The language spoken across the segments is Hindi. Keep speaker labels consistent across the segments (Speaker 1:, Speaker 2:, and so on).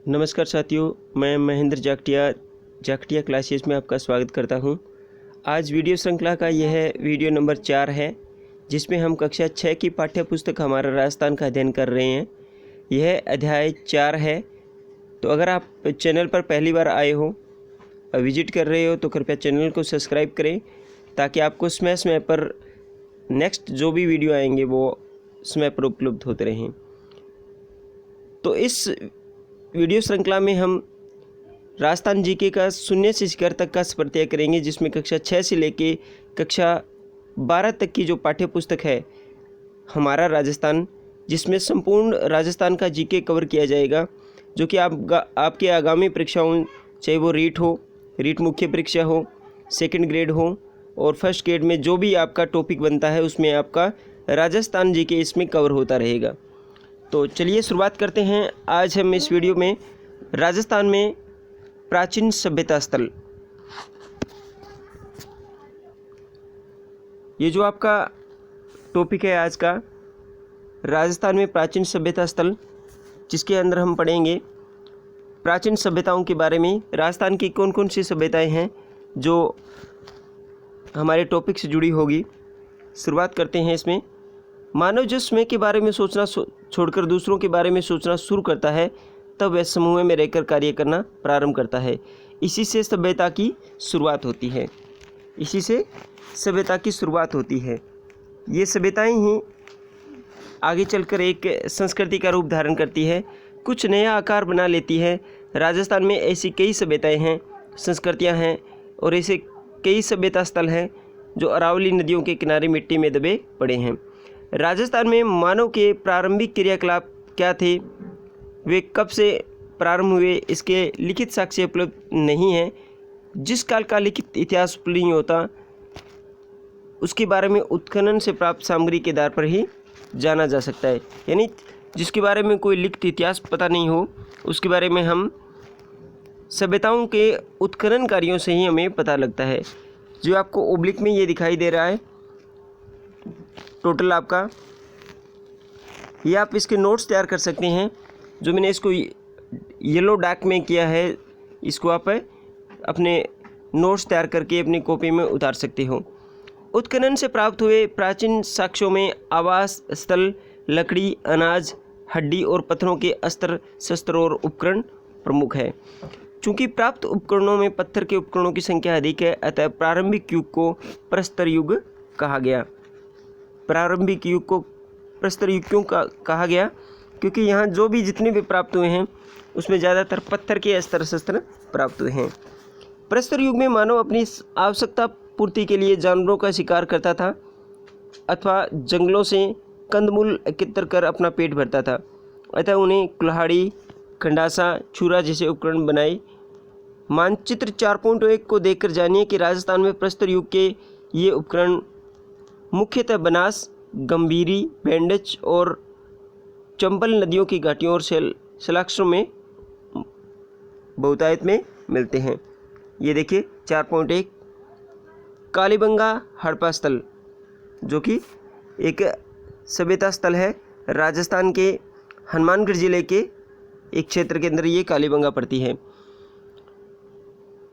Speaker 1: नमस्कार साथियों, मैं महेंद्र जाखटिया क्लासेस में आपका स्वागत करता हूं। आज वीडियो श्रृंखला का यह वीडियो नंबर 4 है, जिसमें हम कक्षा 6 की पाठ्य पुस्तक हमारा राजस्थान का अध्ययन कर रहे हैं। यह अध्याय 4 है। तो अगर आप चैनल पर पहली बार आए हो, विजिट कर रहे हो, तो कृपया चैनल को सब्सक्राइब करें ताकि आपको समय समय पर नेक्स्ट जो भी वीडियो आएंगे वो समय पर उपलब्ध होते रहें। तो इस वीडियो श्रृंखला में हम राजस्थान जीके का शून्य से शिखर तक का सफर करेंगे, जिसमें कक्षा 6 से लेके कक्षा 12 तक की जो पाठ्य पुस्तक है हमारा राजस्थान, जिसमें संपूर्ण राजस्थान का जीके कवर किया जाएगा, जो कि आपके आगामी परीक्षाओं, चाहे वो रीट मुख्य परीक्षा हो, सेकंड ग्रेड हो और फर्स्ट ग्रेड में जो भी आपका टॉपिक बनता है उसमें आपका राजस्थान जीके इसमें कवर होता रहेगा। तो चलिए शुरुआत करते हैं। आज हम इस वीडियो में राजस्थान में प्राचीन सभ्यता स्थल, ये जो आपका टॉपिक है आज का, राजस्थान में प्राचीन सभ्यता स्थल, जिसके अंदर हम पढ़ेंगे प्राचीन सभ्यताओं के बारे में। राजस्थान की कौन कौन सी सभ्यताएं हैं जो हमारे टॉपिक से जुड़ी होगी। शुरुआत करते हैं इसमें। मानव जब समय के बारे में सोचना छोड़कर दूसरों के बारे में सोचना शुरू करता है, तब वह समूह में रहकर कार्य करना प्रारंभ करता है। इसी से सभ्यता की शुरुआत होती है। ये सभ्यताएं ही आगे चलकर एक संस्कृति का रूप धारण करती है, कुछ नया आकार बना लेती है। राजस्थान में ऐसी कई सभ्यताएं हैं, संस्कृतियां हैं और ऐसे कई सभ्यता स्थल हैं जो अरावली नदियों के किनारे मिट्टी में दबे पड़े हैं। राजस्थान में मानव के प्रारंभिक क्रियाकलाप क्या थे, वे कब से प्रारंभ हुए, इसके लिखित साक्ष्य उपलब्ध नहीं है। जिस काल का लिखित इतिहास उपलब्ध नहीं होता, उसके बारे में उत्खनन से प्राप्त सामग्री के आधार पर ही जाना जा सकता है। यानी जिसके बारे में कोई लिखित इतिहास पता नहीं हो, उसके बारे में हम सभ्यताओं के उत्खनन कार्यों से ही हमें पता लगता है। जो आपको ओब्लिक में ये दिखाई दे रहा है टोटल आपका, ये आप इसके नोट्स तैयार कर सकते हैं। जो मैंने इसको येलो डार्क में किया है, इसको आप अपने नोट्स तैयार करके अपनी कॉपी में उतार सकते हो। उत्खनन से प्राप्त हुए प्राचीन साक्ष्यों में आवास स्थल, लकड़ी, अनाज, हड्डी और पत्थरों के अस्त्र शस्त्र और उपकरण प्रमुख है। चूँकि प्राप्त उपकरणों में पत्थर के उपकरणों की संख्या अधिक है, अतः प्रारंभिक युग को प्रस्तर युग कहा गया। प्रारंभिक युग को प्रस्तर युग क्यों कहा गया? क्योंकि यहाँ जो भी जितने भी प्राप्त हुए हैं उसमें ज़्यादातर पत्थर के अस्त्र शस्त्र प्राप्त हुए हैं। प्रस्तर युग में मानव अपनी आवश्यकता पूर्ति के लिए जानवरों का शिकार करता था अथवा जंगलों से कंदमूल एकत्र कर अपना पेट भरता था, अतः उन्हें कुल्हाड़ी, खंडासा, छुरा जैसे उपकरण बनाए। मानचित्र 4.1 को देखकर जानिए कि राजस्थान में प्रस्तर युग के ये उपकरण मुख्यतः बनास, गंभीरी, बेंडच और चंबल नदियों की घाटियों और शैलाक्षों में बहुतायत में मिलते हैं। ये देखिए 4.1 कालीबंगा हड़प्पा स्थल, जो कि एक सभ्यता स्थल है। राजस्थान के हनुमानगढ़ जिले के एक क्षेत्र के अंदर ये कालीबंगा पड़ती है।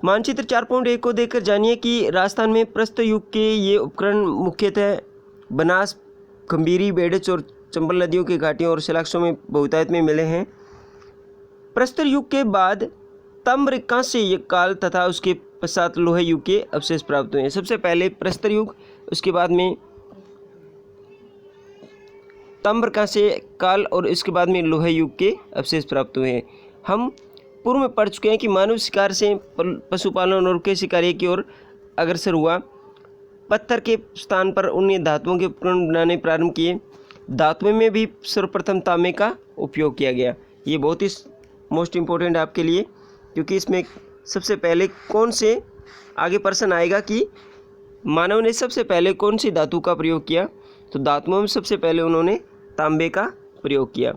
Speaker 1: मानचित्र 4.1 को देखकर जानिए कि राजस्थान में प्रस्तर युग के ये उपकरण मुख्यतः बनास, गंभीरी, बेडच और चंबल नदियों की घाटियों और शैलाक्षों में बहुतायत में मिले हैं। प्रस्तर युग के बाद ताम्र कांस्य काल तथा उसके पश्चात लोह युग के अवशेष प्राप्त हुए हैं। सबसे पहले प्रस्तर युग, उसके बाद में ताम्र कांस्य काल और इसके बाद में लोह युग के अवशेष प्राप्त हुए हैं। हम पूर्व में पढ़ चुके हैं कि मानव शिकार से पशुपालन और कृषि कार्य की ओर अग्रसर हुआ। पत्थर के स्थान पर उन्होंने धातुओं के उपकरण बनाने प्रारंभ किए। धातुओं में भी सर्वप्रथम तांबे का उपयोग किया गया। ये बहुत ही मोस्ट इम्पोर्टेंट है आपके लिए, क्योंकि इसमें सबसे पहले कौन से आगे प्रश्न आएगा कि मानव ने सबसे पहले कौन सी धातु का प्रयोग किया, तो धातुओं में सबसे पहले उन्होंने तांबे का प्रयोग किया।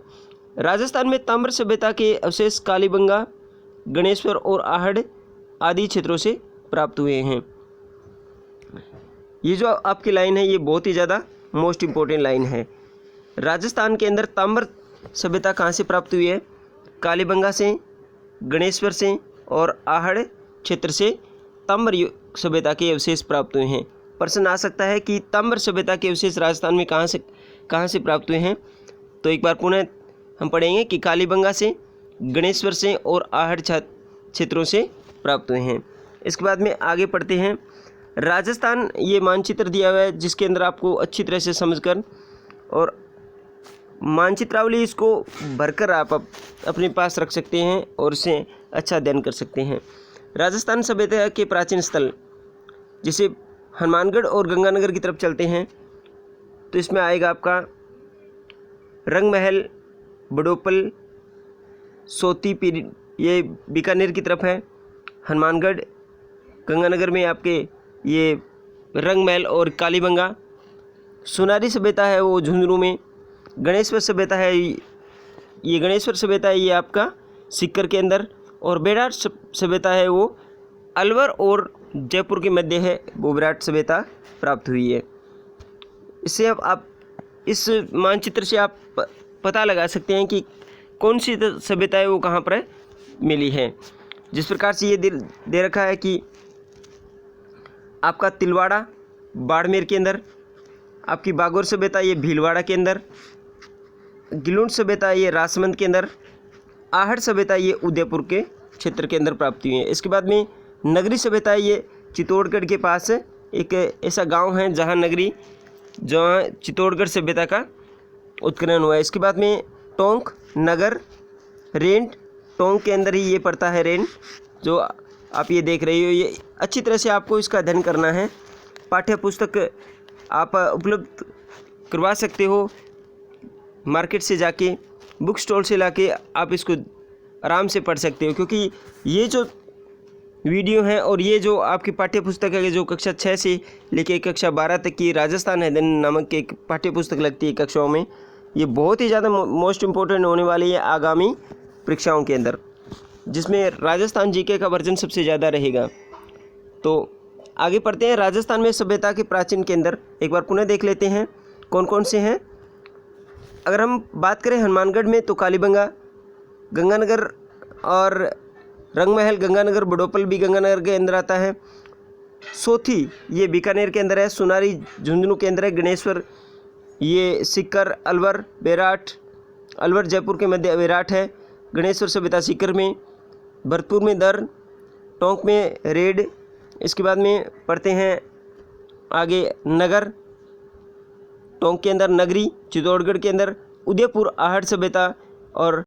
Speaker 1: राजस्थान में ताम्र सभ्यता के अवशेष कालीबंगा, गणेश्वर और आहड़ आदि क्षेत्रों से प्राप्त हुए हैं। ये जो आपकी लाइन है ये बहुत ही ज़्यादा मोस्ट इम्पोर्टेंट लाइन है। राजस्थान के अंदर ताम्र सभ्यता कहाँ से प्राप्त हुई है? कालीबंगा से, गणेश्वर से और आहड़ क्षेत्र से ताम्र सभ्यता के अवशेष प्राप्त हुए हैं। प्रश्न आ सकता है कि ताम्र सभ्यता के अवशेष राजस्थान में कहाँ से प्राप्त हुए हैं। तो एक बार पुनः हम पढ़ेंगे कि कालीबंगा से, गणेश्वर से और आहड़ क्षेत्रों से प्राप्त हुए हैं। इसके बाद में आगे पढ़ते हैं राजस्थान। ये मानचित्र दिया हुआ है जिसके अंदर आपको अच्छी तरह से समझकर और मानचित्रावली इसको भरकर आप अपने पास रख सकते हैं और इसे अच्छा अध्ययन कर सकते हैं। राजस्थान सभ्यता के प्राचीन स्थल, जिसे हनुमानगढ़ और गंगानगर की तरफ चलते हैं तो इसमें आएगा आपका रंग महल, बड़ोपल, सोती पीर, ये बीकानेर की तरफ है। हनुमानगढ़, गंगानगर में आपके ये रंग महल और कालीबंगा। सोनारी सभ्यता है वो झुंझुनू में। गणेश्वर सभ्यता है, ये गणेश्वर सभ्यता है ये आपका सीकर के अंदर। और बेराट सभ्यता है वो अलवर और जयपुर के मध्य है, वो बेराट सभ्यता प्राप्त हुई है। इससे अब आप इस मानचित्र से आप पता लगा सकते हैं कि कौन सी सभ्यता है वो कहाँ पर मिली है। जिस प्रकार से ये दे रखा है कि आपका तिलवाड़ा बाड़मेर के अंदर, आपकी बागोर सभ्यता ये भीलवाड़ा के अंदर, गिलूंड सभ्यता ये राजसमंद के अंदर, आहड़ सभ्यता ये उदयपुर के क्षेत्र के अंदर प्राप्त हुई है। इसके बाद में नगरी सभ्यता ये चित्तौड़गढ़ के पास एक ऐसा गांव है जहाँ चित्तौड़गढ़ सभ्यता का उत्खनन हुआ है। इसके बाद में टोंक, नगर, रेंट, टोंक के अंदर ही ये पड़ता है रेंट, जो आप ये देख रही हो। ये अच्छी तरह से आपको इसका अध्ययन करना है। पाठ्य पुस्तक आप उपलब्ध करवा सकते हो मार्केट से जाके, बुक स्टॉल से लाके आप इसको आराम से पढ़ सकते हो, क्योंकि ये जो वीडियो है और ये जो आपकी पाठ्य पुस्तक है जो कक्षा 6 से लेके कक्षा 12 तक की राजस्थान अध्ययन नामक एक पाठ्य पुस्तक लगती है कक्षाओं में, ये बहुत ही ज़्यादा मोस्ट इम्पोर्टेंट होने वाली है आगामी परीक्षाओं के अंदर, जिसमें राजस्थान जीके का वर्जन सबसे ज़्यादा रहेगा। तो आगे पढ़ते हैं। राजस्थान में सभ्यता के प्राचीन केंद्र एक बार पुनः देख लेते हैं कौन कौन से हैं। अगर हम बात करें हनुमानगढ़ में तो कालीबंगा, गंगानगर और रंगमहल गंगानगर, बड़ोपल भी गंगानगर के अंदर आता है। सोथी ये बीकानेर के अंदर है। सोनारी झुंझुनू के अंदर है। गणेश्वर ये सीकर, अलवर, बेराट, अलवर जयपुर के मध्य बेराट है। गणेश्वर सभ्यता सीकर में, भरतपुर में दर, टोंक में रेड। इसके बाद में पढ़ते हैं आगे नगर, टोंक के अंदर नगरी, चित्तौड़गढ़ के अंदर उदयपुर आहड़ सभ्यता और